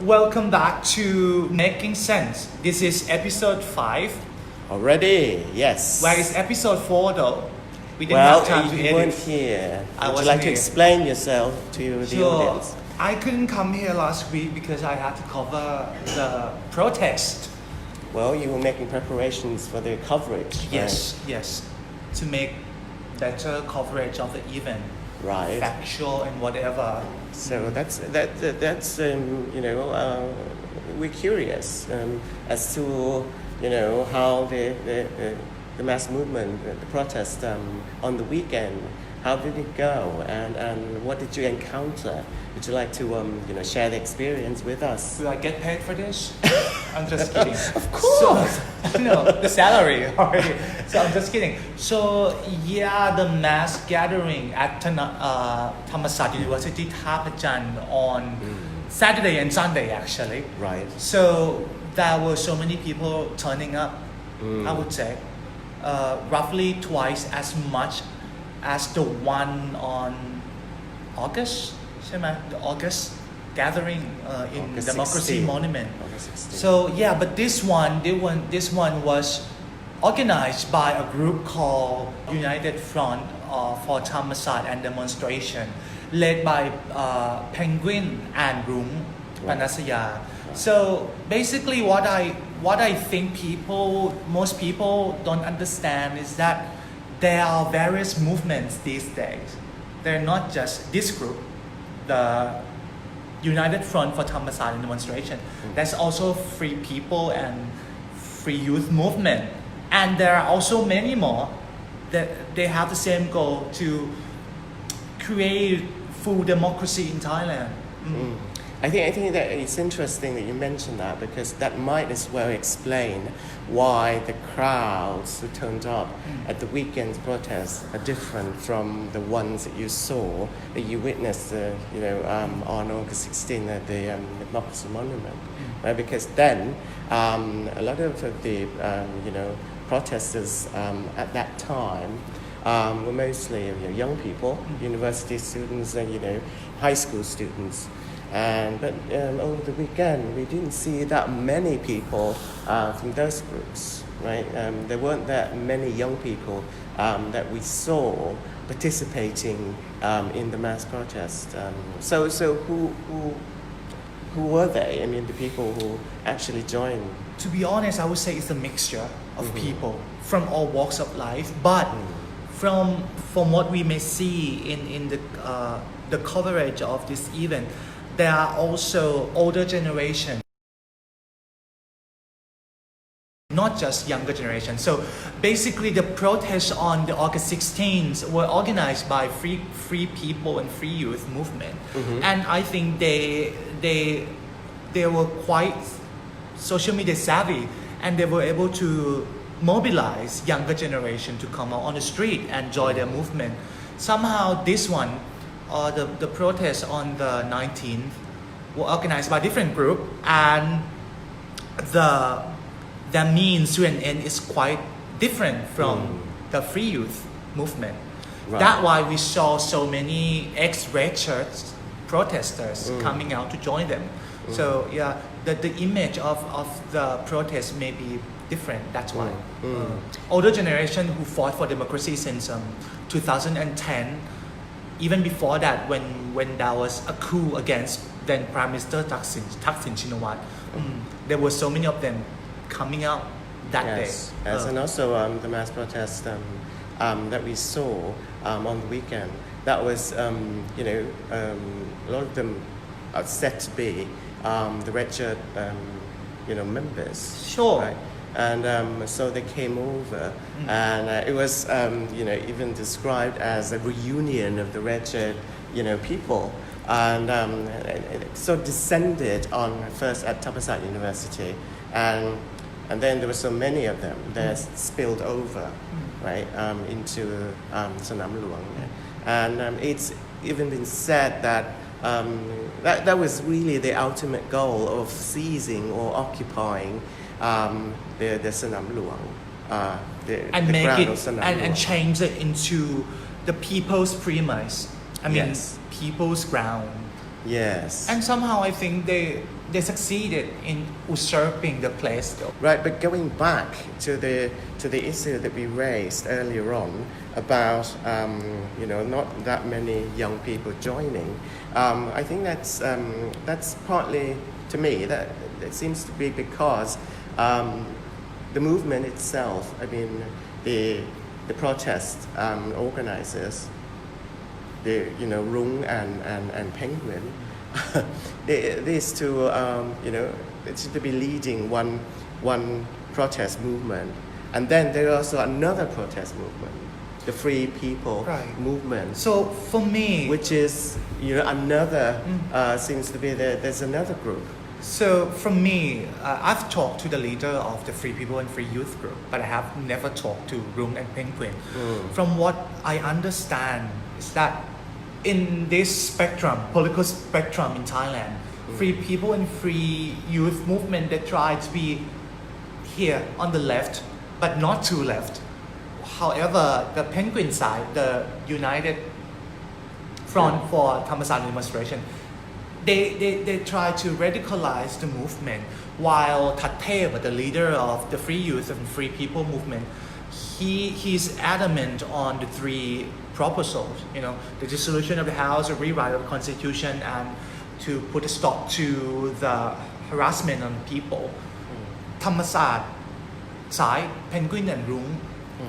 welcome back to Making Sense. This is episode 5. Already, yes. Where is episode 4 though? We didn't have time to edit. You weren't here. I Would you wasn't like to here. explain yourself to the audience? I couldn't come here last week because I had to cover the protest. Well, you were making preparations for the coverage. Yes. To make better coverage of the event. Right. Factual and whatever. So that's we're curious as to how the mass movement, the protest on the weekend, how did it go, and what did you encounter? Would you like to share the experience with us? Do I get paid for this? I'm just kidding. Of course. So, the salary already. So I'm just kidding. So the mass gathering at Thammasat University Patpon on Saturday and Sunday actually. Right. So there were so many people turning up. I would say roughly twice as much as the one on August. The August gathering in August Democracy 16. Monument. August 16. So but this one was organized by a group called United Front for Thammasat and Demonstration, led by Penguin and Room Panasaya. So basically, what I think most people don't understand is that there are various movements these days. They're not just this group, the United Front for Thammasat and Demonstration. There's also Free People and Free Youth Movement. And there are also many more that they have the same goal to create full democracy in Thailand. I think that it's interesting that you mentioned that, because that might as well explain why the crowds who turned up at the weekend's protests are different from the ones that you saw, that you witnessed on August 16 at the Democracy Monument. Right? Because then a lot of the protesters at that time were mostly young people, university students and high school students. But over the weekend, we didn't see that many people from those groups, right? There weren't that many young people that we saw participating in the mass protest. So who were they? I mean, the people who actually joined. To be honest, I would say it's a mixture of people from all walks of life. But from what we may see in the coverage of this event, there are also older generation, not just younger generation. So basically the protests on the August 16th were organized by free people and free youth movement. And I think they were quite social media savvy, and they were able to mobilize younger generation to come out on the street and join their movement. Somehow this one, the protests on the 19th were organized by different group, and the means to an end is quite different from the free youth movement. Right. That's why we saw so many ex-red shirts protesters coming out to join them. So the image of the protest may be different. That's why older generation who fought for democracy since 2010. Even before that, when there was a coup against then Prime Minister Thaksin Shinawatra, there were so many of them coming out that day. And also the mass protest that we saw on the weekend, that was a lot of them are said to be the red shirt members. Sure. Right? And so they came over, and it was even described as a reunion of the red shirt people, and it sort of descended on first at Thammasat University, and then there were so many of them that spilled over, right, into Sanam Luang, and it's even been said that that was really the ultimate goal of seizing or occupying the Sanam Luang, and the make ground it of Sanam Luang. and change it into the people's premise. I mean, people's ground, Yes. And somehow I think they succeeded in usurping the place though. Right, but going back to the issue that we raised earlier on about not that many young people joining, I think that's partly, to me, that it seems to be because the movement itself. I mean, the protest organizers, Luang and Penguin. These two, it seems to be leading one protest movement, and then there is also another protest movement, the Free People movement. So for me, which is another seems to be there's another group. So for me, I've talked to the leader of the Free People and Free Youth group, but I have never talked to Luang and Penguin. From what I understand is that in this spectrum, political spectrum in Thailand, Free People and Free Youth movement, they try to be here on the left, but not too left. However, the Penguin side, the United Front for Thammasat demonstration, they try to radicalize the movement, while Thattev, the leader of the Free Youth and Free People movement, he's adamant on the three proposals, the dissolution of the House, a rewrite of the Constitution, and to put a stop to the harassment on people. Thammasat side, Penguin and Luang,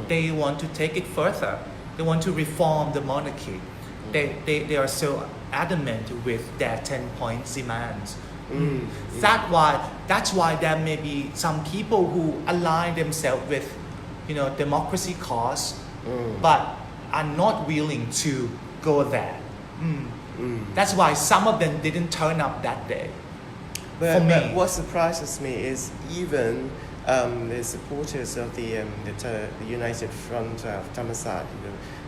they want to take it further. They want to reform the monarchy. They are so adamant with their 10-point demands. That's why there may be some people who align themselves with democracy cause, but are not willing to go there. That's why some of them didn't turn up that day. But what surprises me is even the supporters of the United Front of Thammasat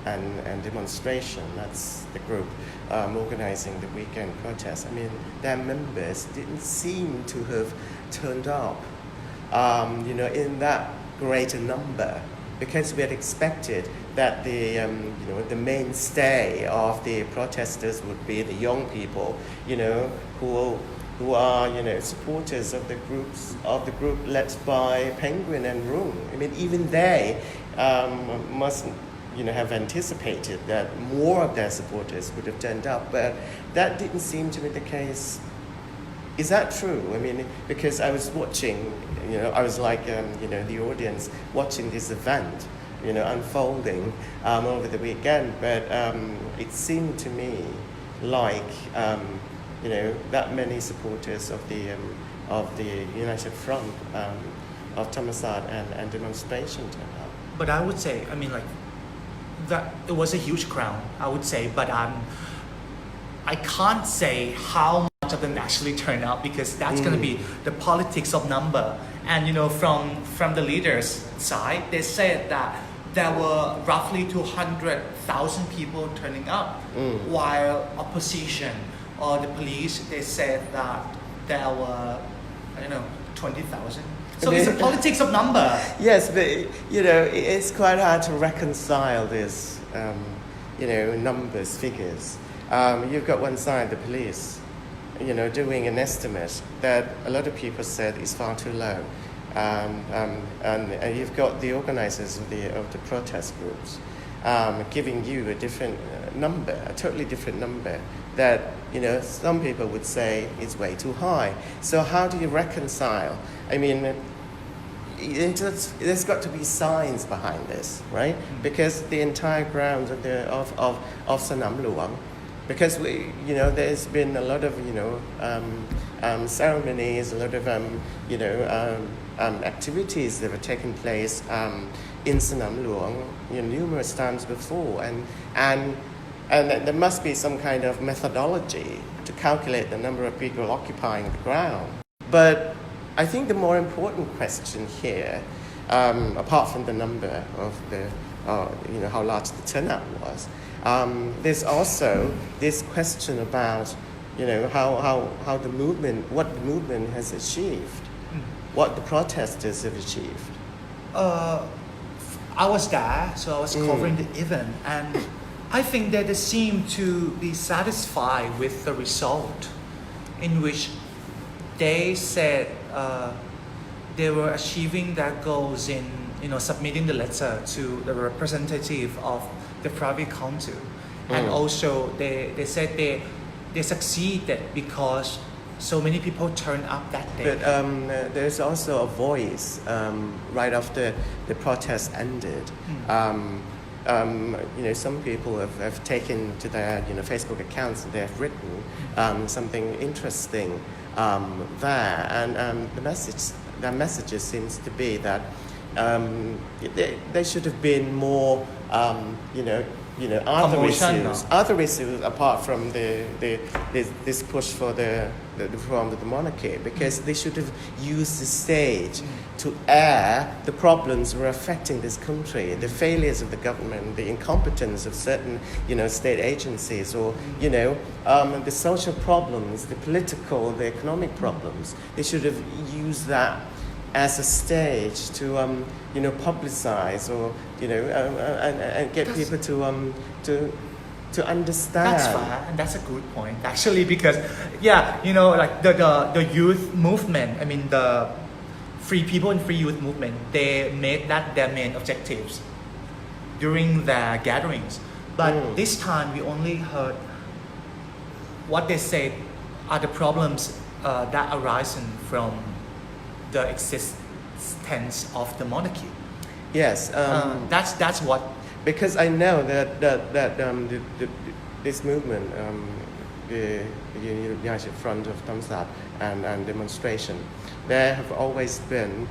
and demonstration, that's the group organizing the weekend protest. I mean, their members didn't seem to have turned up, in that greater number, because we had expected that the mainstay of the protesters would be the young people, who are supporters of the group led by Penguin and Luang. I mean, even they must have anticipated that more of their supporters would have turned up, but that didn't seem to be the case. Is that true? I mean, because I was watching, I was like, the audience watching this event, unfolding over the weekend, but it seemed to me like, that many supporters of the United Front of Thammasat and demonstration turned up. But I would say, that it was a huge crowd, I would say, but I can't say how much of them actually turned out, because that's going to be the politics of number. And from the leaders' side, they said that there were roughly 200,000 people turning up, while opposition or the police, they said that there were 20,000. So it's a politics of number. Yes, but it's quite hard to reconcile this, numbers, figures. You've got one side, the police, doing an estimate that a lot of people said is far too low, and you've got the organizers of the protest groups giving you a different number, a totally different number that some people would say is way too high. So how do you reconcile? I mean, there's got to be science behind this, right? Because the entire grounds of Sanam Luang, because there's been a lot of ceremonies, a lot of activities that have taken place in Sanam Luang numerous times before, and there must be some kind of methodology to calculate the number of people occupying the ground. But I think the more important question here, apart from the number of how large the turnout was, there's also this question about how the movement, what the movement has achieved, what the protesters have achieved. I was there, so I was covering the event, and I think that they seem to be satisfied with the result, in which they said they were achieving their goals in submitting the letter to the representative of the Privy Council, and also they said they succeeded because so many people turned up that day. But there's also a voice right after the protest ended. Some people have taken to their Facebook accounts and they have written something interesting there, and the message seems to be that there should have been more other issues apart from this push for the reform of the monarchy, because they should have used the stage to air the problems that were affecting this country, the failures of the government, the incompetence of certain state agencies, or the social problems, the political, the economic problems. They should have used that as a stage to publicize or and get people to understand. That's fair, and that's a good point actually, because like the youth movement, I mean the Free People and Free Youth movement, they made that their main objectives during their gatherings. But this time we only heard what they say are the problems that arise from the existence of the monarchy. Yes, that's what. Because I know that this movement, the United Front of Tamsat and demonstration, there have always been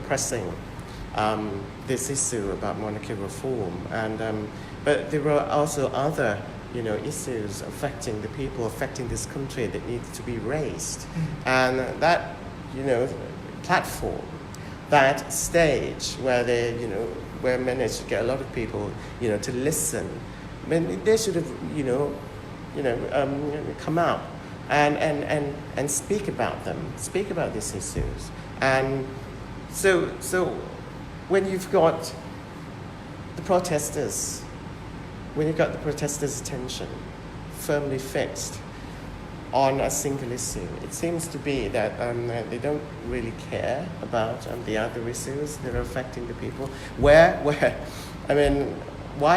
pressing this issue about monarchy reform, and but there were also other issues affecting the people, affecting this country that needs to be raised, and that platform, that stage where they where managed to get a lot of people to listen. I mean, they should have come out and speak about them, speak about these issues. And so when you've got the protesters' attention firmly fixed on a single issue, it seems to be that they don't really care about the other issues that are affecting the people. Why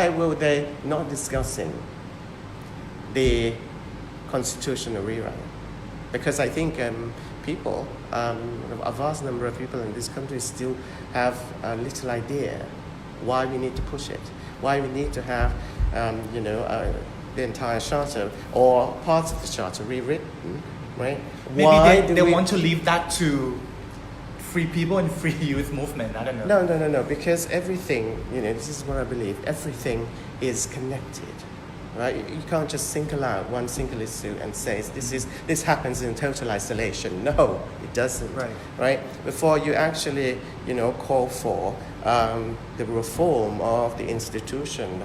were they not discussing the constitutional rewrite? Because I think people, a vast number of people in this country still have a little idea why we need to push it, why we need to have the entire charter or parts of the charter rewritten, right? Maybe they want to leave that to Free People and Free Youth movement. I don't know. No. Because everything, this is what I believe. Everything is connected, right? You can't just single out one single issue and say this happens in total isolation. No, it doesn't. Right? Before you actually, call for the reform of the institution,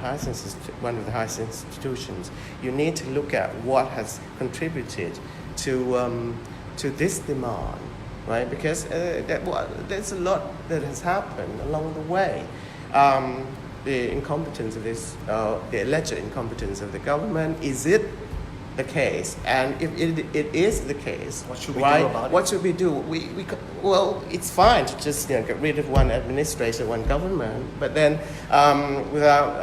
one of the highest institutions, you need to look at what has contributed to this demand, right? Because there's a lot that has happened along the way. The incompetence of this, the alleged incompetence of the government, is it the case? And if it is the case, what should we do about it? What should we do? Well, it's fine to just get rid of one administration, one government, but then without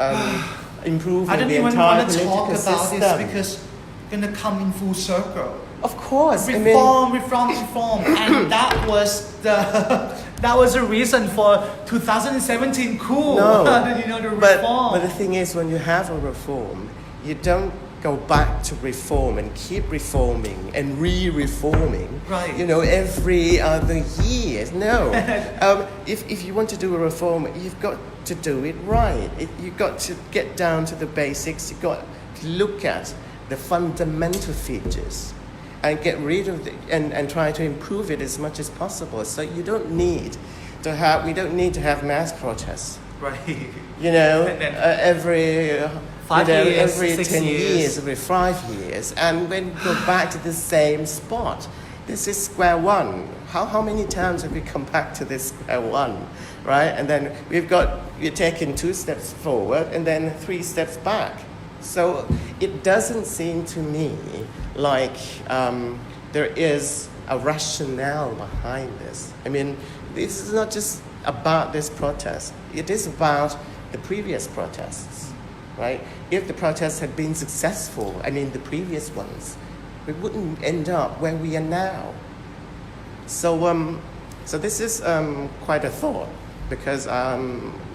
improving the entire political system. I don't even want to talk about this because it's going to come in full circle. Of course, reform, and that was the reason for 2017 coup. No, the reform. But the thing is, when you have a reform, you don't go back to reform and keep reforming and re-reforming. Right. Every other year. No. If you want to do a reform, you've got to do it right. You've got to get down to the basics. You've got to look at the fundamental features and get rid of and try to improve it as much as possible. So we don't need to have mass protests. Right. Every 5 years, every 6 10 years. years, every 5 years, and then go back to the same spot. this is square one. How many times have we come back to this square one, right? And then we're taking 2 steps forward and then 3 steps back. So it doesn't seem to me like there is a rationale behind this. I mean, this is not just about this protest. It is about the previous protests, right? If the protests had been successful, I mean the previous ones, we wouldn't end up where we are now. So, so this is quite a thought because,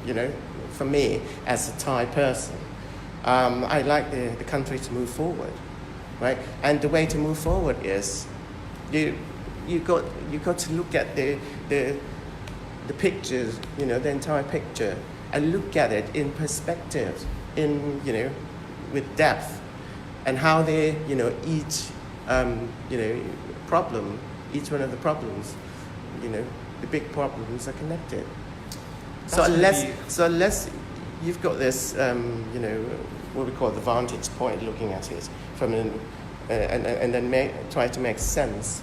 you know, for me as a Thai person, I like the country to move forward, right? And the way to move forward is you got to look at the pictures, you know, the entire picture, and look at it in perspective, in, you know, with depth, and how they, you know, each one of the problems, you know, the big problems are connected. So unless you've got this, you know, what we call the vantage point, looking at it from and then try to make sense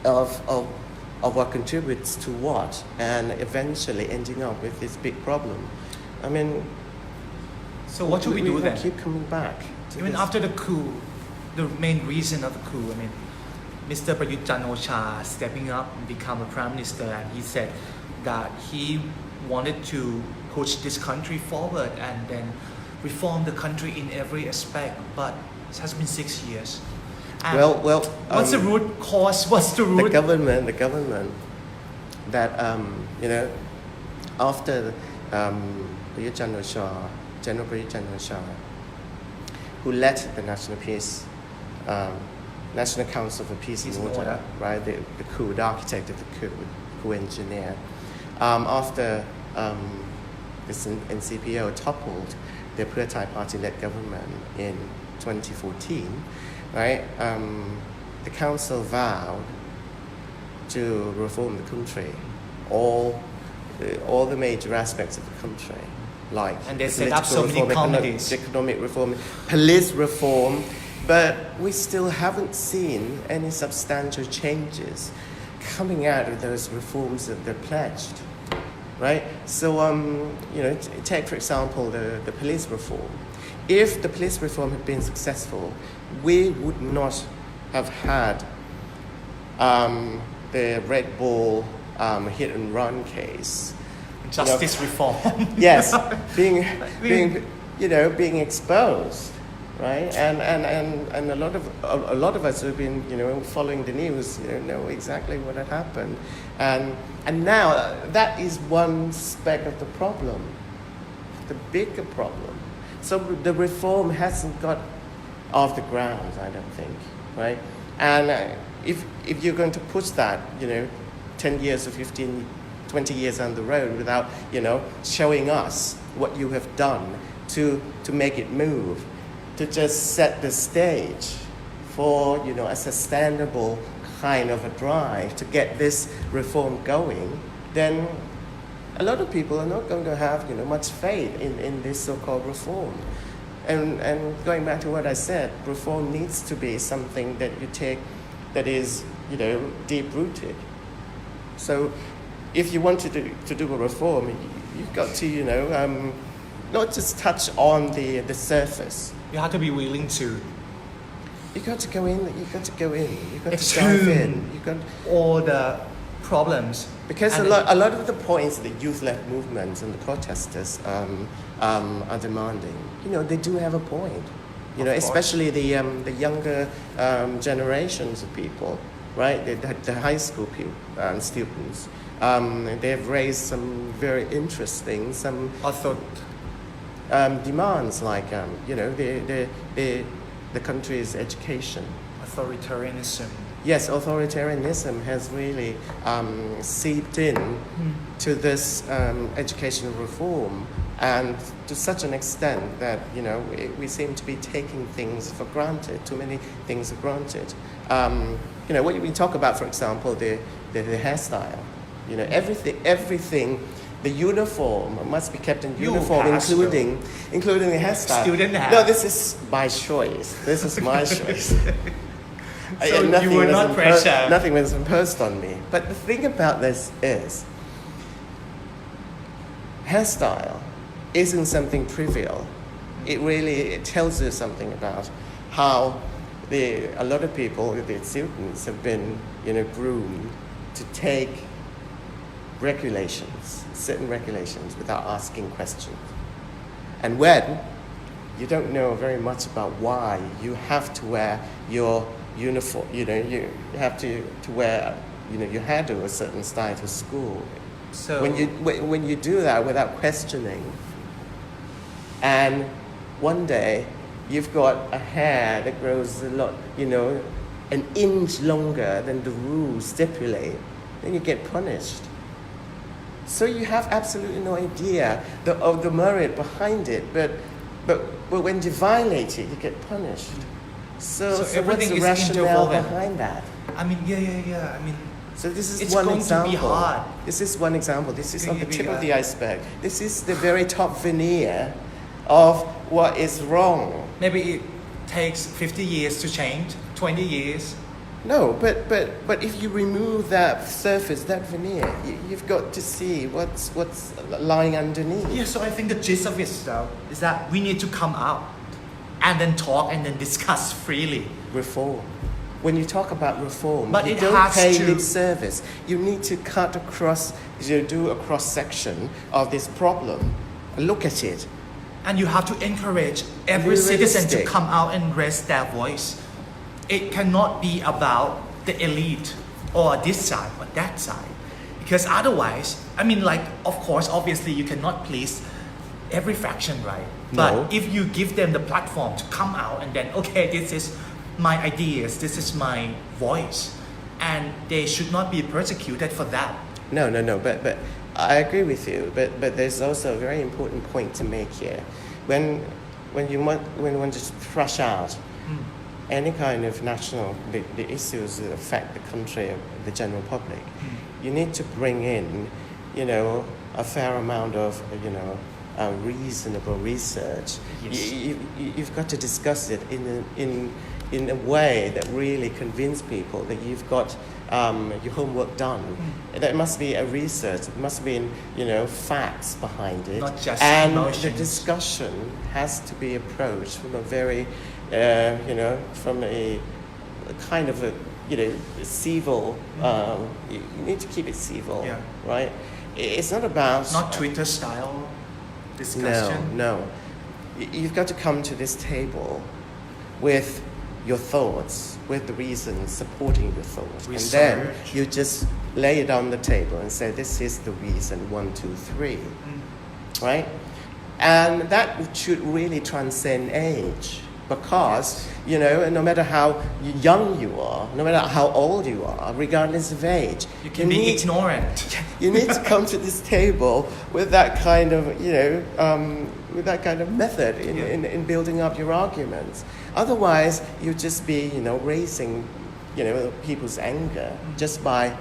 of what contributes to what, and eventually ending up with this big problem. I mean, so what should we do then? Keep coming back. Even after the coup, the main reason of the coup, I mean, Mr. Prayut Chan-o-cha stepping up and become a prime minister, and he said that he wanted to push this country forward and then reform the country in every aspect, but it has been 6 years. And what's the root cause? What's the root? The government that, you know, after Prayut Chan-o-cha, General Prayut Chan-o-cha, who led the National Council for Peace and Order, right? The coup, the architect of the coup engineer. After this NCPO toppled the Pheu Thai party-led government in 2014, right? The council vowed to reform the country, all the major aspects of the country, like and they set up so many committees, economic reform, police reform, but we still haven't seen any substantial changes coming out of those reforms that they pledged, right? So, you know, take for example the police reform. If the police reform had been successful, we would not have had the Red Bull hit and run case. Justice reform. Yes, being exposed, right? And a lot of us who've been, you know, following the news, you know exactly what had happened, and now that is one speck of the problem, the bigger problem. So the reform hasn't got off the ground, I don't think, right? And if you're going to push that, you know, 10 years or 15, 20 years down the road without, you know, showing us what you have done to make it move, to just set the stage for, you know, a sustainable kind of a drive to get this reform going, then a lot of people are not going to have, you know, much faith in this so-called reform. And going back to what I said, reform needs to be something that you take that is, you know, deep-rooted. So if you want to do a reform, you've got to, you know, not just touch on the surface. You have to be willing to. You got to go in. You got to go in. You got to dive in. You got all the problems. Because a lot of the points the youth-led movements and the protesters are demanding, you know, they do have a point. You know, especially the younger generations of people, right? The high school students. They have raised some very interesting demands, like you know, the country's education. Authoritarianism. Yes, authoritarianism has really seeped in to this educational reform, and to such an extent that, you know, we seem to be taking things for granted. Too many things are granted. You know, when we talk about, for example, the hairstyle, you know, everything. The uniform must be kept in uniform, including the hairstyle. Student hair. No, this is my choice. This is my choice. So you were not pressured. Nothing was imposed on me. But the thing about this is, hairstyle isn't something trivial. It tells you something about how a lot of people, the students, have been, groomed to take certain regulations, without asking questions. And when you don't know very much about why you have to wear your uniform, you have to wear, your hairdo a certain style to school. So When you do that without questioning, and one day you've got a hair that grows a lot, an inch longer than the rules stipulate, then you get punished. So you have absolutely no idea of the merit behind it, but when you violate it, you get punished. So what's everything the is rationale interwoven behind that? I mean, yeah. I mean, So this is it's one going example. to be hard. This is one example. This is on the tip of the Yeah. iceberg. This is the very top veneer of what is wrong. Maybe it takes 50 years to change, 20 years. No, but if you remove that surface, that veneer, you've got to see what's lying underneath. Yeah, so I think the gist of it though is that we need to come out and then talk and then discuss freely. Reform. When you talk about reform, But you it don't has pay to- lip service. You need to cut across, do a cross section of this problem. Look at it. And you have to encourage every Be citizen to realistic. come out and raise their voice. It cannot be about the elite or this side or that side. Because otherwise, I mean, like, of course, obviously you cannot please every faction, right? No. But if you give them the platform to come out and then, okay, this is my ideas, this is my voice, and they should not be persecuted for that. No. But I agree with you. But there's also a very important point to make here. When you want to thrash out any kind of the issues that affect the country, the general public, you need to bring in, a fair amount of, reasonable research. Yes. You've got to discuss it in a way that really convince people that you've got your homework done. There must be a research. There must be, facts behind it. Not just and emotions. the discussion has to be approached from a very, from a kind of a, civil. You need to keep it civil, Yeah. right? It's not about Not Twitter style discussion. No. You've got to come to this table with your thoughts, with the reasons supporting your thoughts. And then Research. you just lay it on the table and say, this is the reason, 1, 2, 3. Right? And that should really transcend age. Because, no matter how young you are, no matter how old you are, regardless of age, You can be ignorant. you need to come to this table with that kind of, with that kind of method in building up your arguments. Otherwise, you just be, raising, people's anger just by,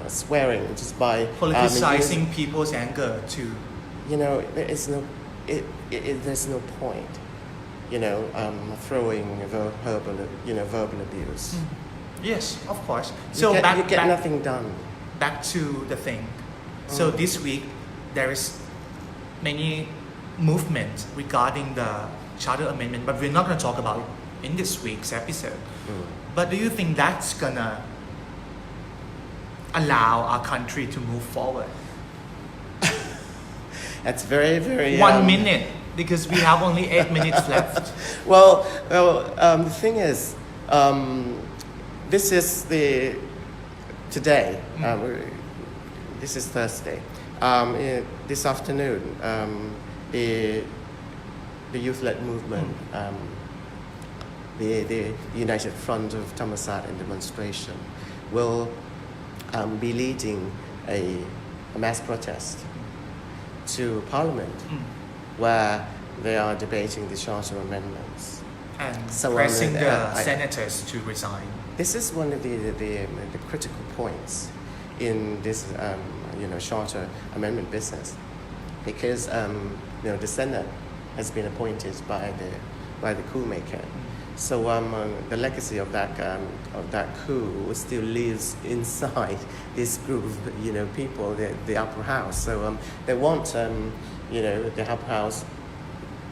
swearing, just by Politicizing people's anger to there's no point, throwing verbal abuse. Yes, of course. You get nothing done. Back to the thing. So this week there is many movements regarding the Charter Amendment, but we're not going to talk about it in this week's episode. But do you think that's gonna allow our country to move forward? That's very, very 1 minute, because we have only 8 minutes left. Well, the thing is, this is today. This is Thursday. This afternoon, the youth-led movement, the United Front of Thammasat and Demonstration, will be leading a mass protest to Parliament, where they are debating the Charter Amendments. And So, pressing the I- senators to resign. This is one of the critical points in this Charter Amendment business, because the Senate has been appointed by the coup maker So the legacy of that coup still lives inside this group of people, the upper house. So they want the upper house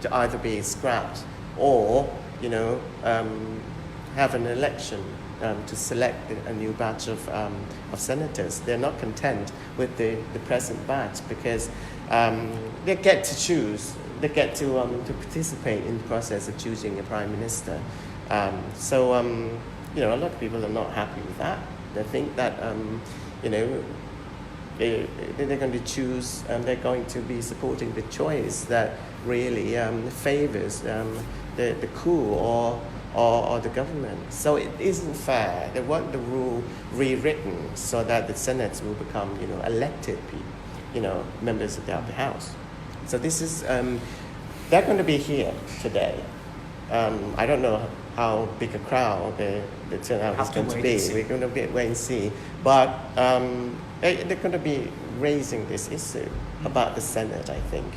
to either be scrapped or have an election to select a new batch of senators. They're not content with the present batch because they get to choose. They get to participate in the process of choosing a prime minister. So a lot of people are not happy with that. They think that they're going to choose. They're going to be supporting the choice that really favors the coup or the government. So it isn't fair. They want the rule rewritten so that the Senate will become elected people, members of the upper house. So this is they're going to be here today. I don't know how big a crowd the turnout is going to be. We're going to wait and see. But they're going to be raising this issue about the Senate, I think.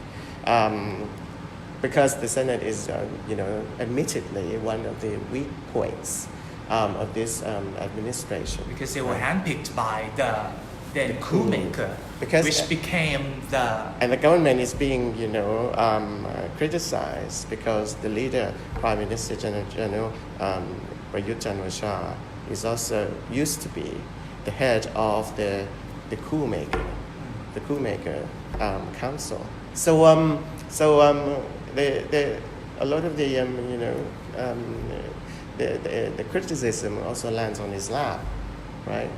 Because the Senate is, admittedly one of the weak points of this administration. Because they were handpicked by the coup maker, which became the... And the government is being, criticized because the leader, Prime Minister General Prayut Chan-o-cha, is also used to be the head of the coup maker council. So a lot of the criticism also lands on his lap, right?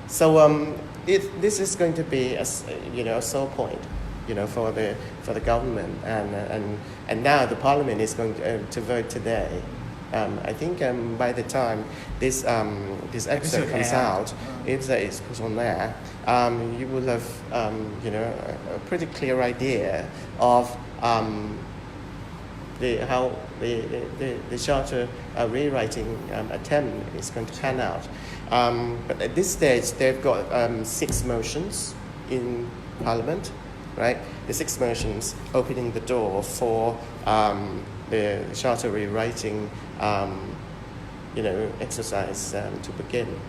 So this is going to be a sore point, for the government, and now the parliament is going to vote today. I think by the time this episode comes out, it's on there. You will have a pretty clear idea of how the charter rewriting attempt is going to pan out. But at this stage, they've got 6 motions in Parliament, right? The 6 motions opening the door for the charter rewriting, exercise to begin.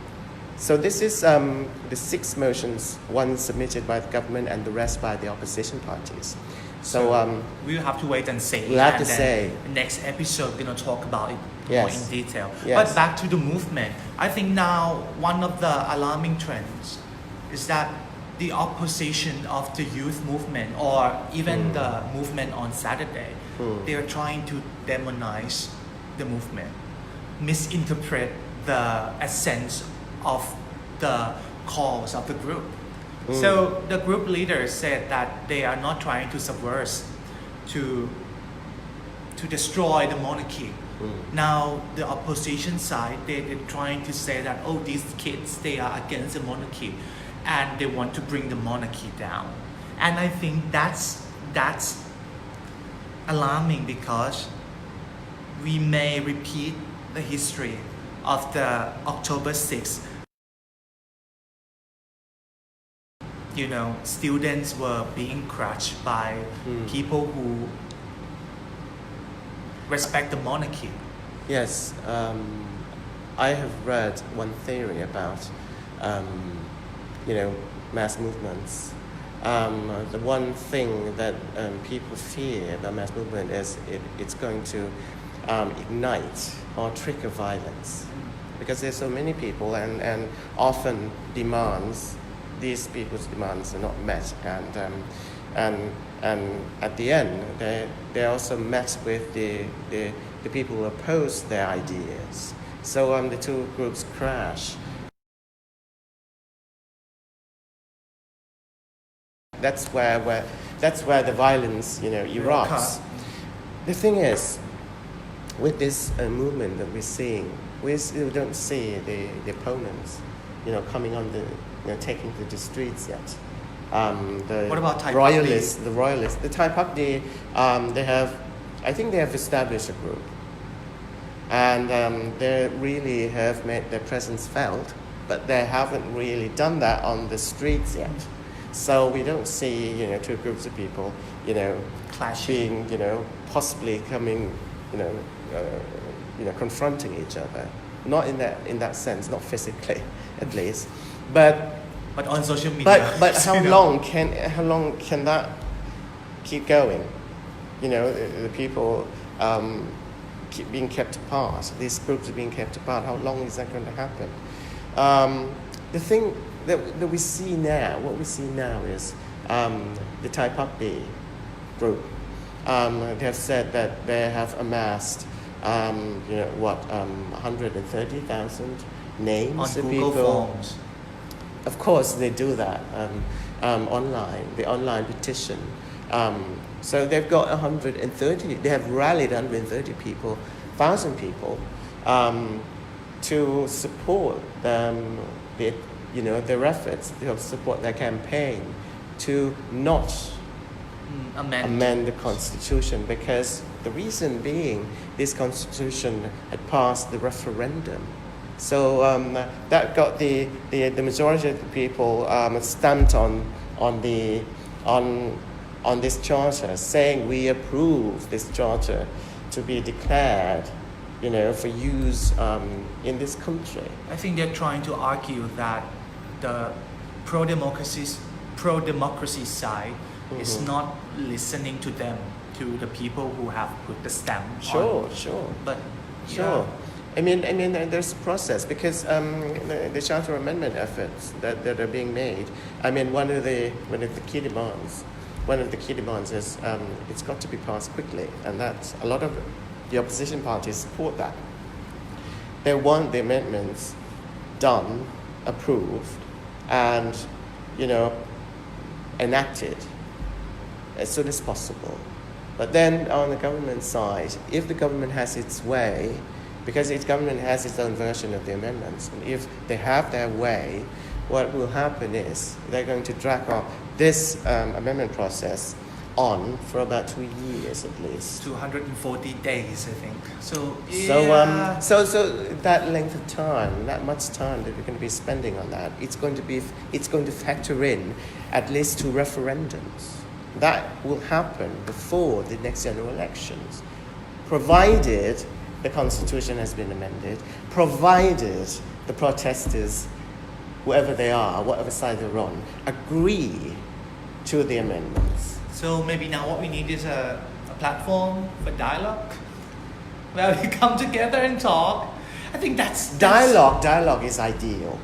So this is the 6 motions, one submitted by the government and the rest by the opposition parties. So we'll have to wait and see. We'll have to say. Next episode, we're going to talk about it more Yes. in detail. Yes. But back to the movement. I think now one of the alarming trends is that the opposition of the youth movement or even the movement on Saturday, they are trying to demonize the movement, misinterpret the essence of the cause of the group. So the group leaders said that they are not trying to subvert, to destroy the monarchy. Now the opposition side, they're trying to say that, oh, these kids, they are against the monarchy and they want to bring the monarchy down. And I think that's alarming because we may repeat the history of the October 6th. Students were being crushed by people who respect the monarchy. Yes, I have read one theory about, mass movements. The one thing that people fear about mass movement is it's going to ignite or trigger violence, because there's so many people and often these people's demands are not met, and at the end they're also met with the people who oppose their ideas. So the two groups crash. That's where the violence erupts. The thing is, with this movement that we're seeing, we still don't see the opponents coming on taking to the streets yet. What about Thai royalists? The royalists, the Thai Pakdi, I think they have established a group, and they really have made their presence felt, but they haven't really done that on the streets yet. So we don't see two groups of people clashing, being possibly coming confronting each other. Not in that sense, not physically, at least, but on social media. But how long can that keep going? The people keep being kept apart. These groups are being kept apart. How long is that going to happen? The thing that we see now, what we see now is the Thai Puppy group. They have said that they have amassed 130,000 names on of Google people. Forms. Of course, they do that online, the online petition. So they've got 130. They have rallied 1,000 people, to support them, their efforts, to support their campaign to not amend the constitution, because the reason being this constitution had passed the referendum. So that got the majority of the people stamped on this charter, saying we approve this charter to be declared, for use in this country. I think they're trying to argue that the pro-democracy side is not listening to them, to the people who have put the stamp on. Sure. But sure. I mean, there's a process, because the charter amendment efforts that are being made. I mean, one of the key demands is it's got to be passed quickly, and that's a lot of the opposition parties support that. They want the amendments done, approved, and enacted as soon as possible. But then on the government side, if the government has its way, because each government has its own version of the amendments, and if they have their way, what will happen is they're going to drag on this amendment process on for about 2 years at least. 240 days, I think. So So that length of time, that much time that we're going to be spending on that, it's going to factor in at least 2 referendums. That will happen before the next general elections, provided the constitution has been amended, provided the protesters, whoever they are, whatever side they're on, agree to the amendments. So maybe now what we need is a platform for dialogue, where we come together and talk. I think that's Dialogue is ideal.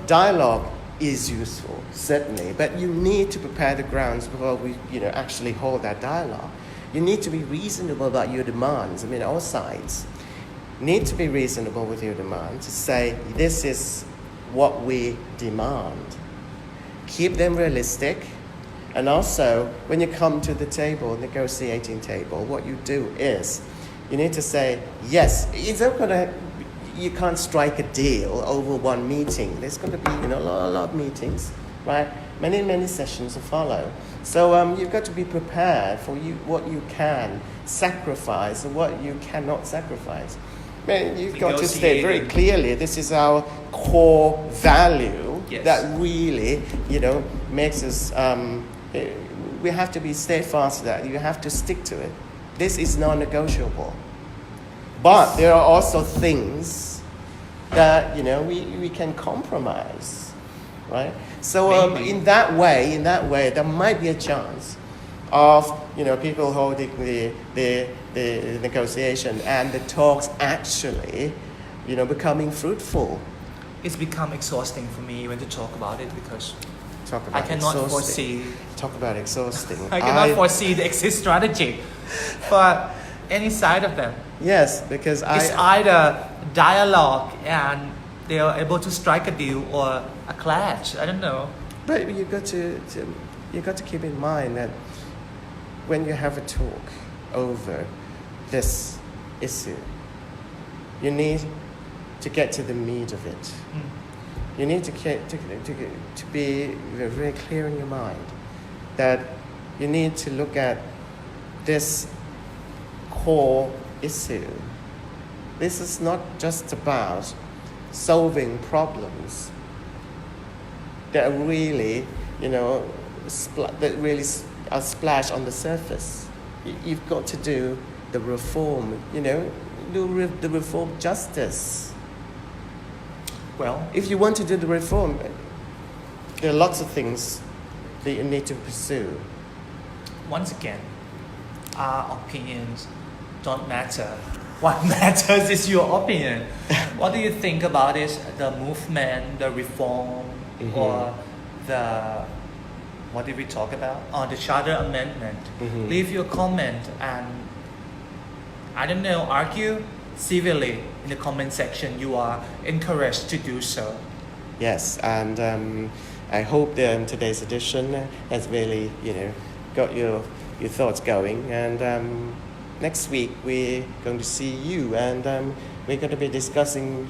Dialogue is useful, certainly, but you need to prepare the grounds before we actually hold that dialogue. You need to be reasonable about your demands. I mean, all sides need to be reasonable with your demands, to say this is what we demand. Keep them realistic. And also, when you come to the table, negotiating table, what you do is you need to say, yes, you can't strike a deal over one meeting. There's going to be a lot of meetings, right? Many sessions to follow. So you've got to be prepared for what you can sacrifice and what you cannot sacrifice. I mean, you've got to state very clearly, this is our core value that really, makes us, we have to be steadfast to that. You have to stick to it. This is non-negotiable. But there are also things that, we can compromise, right? So in that way, there might be a chance of, people holding the negotiation and the talks actually, becoming fruitful. It's become exhausting for me when to talk about it, because I cannot foresee. Talk about exhausting. I cannot foresee the exit strategy for any side of them. Yes, because it's either dialogue and they are able to strike a deal, or a clash. I don't know. But you got to keep in mind that when you have a talk over this issue, you need to get to the meat of it. You need to be very clear in your mind that you need to look at this core issue. This is not just about solving problems that are really, that really are splashed on the surface. You've got to do the reform. do the reform justice. Well, If you want to do the reform, there are lots of things that you need to pursue. once again, our opinions don't matter. What matters is your opinion. What do you think about this, the movement, the reform, or the, what did we talk about? Oh, the Charter Amendment. Leave your comment and, I don't know, argue civilly in the comment section. You are encouraged to do so. Yes, and I hope that today's edition has really, got your thoughts going. And next week we're going to see you, and we're going to be discussing,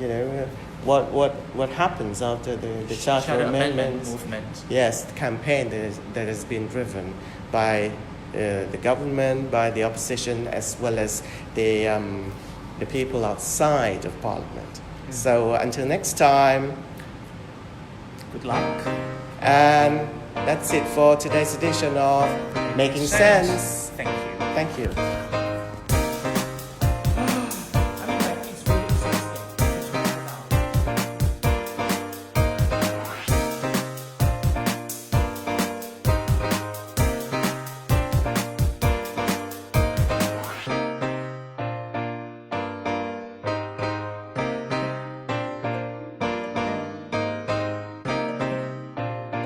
what happens after the Charter Amendment movement. Yes, the campaign that has been driven by the government, by the opposition, as well as the people outside of Parliament. So until next time, Good luck. and that's it for today's edition of Making Sense. Thank you. Thank you.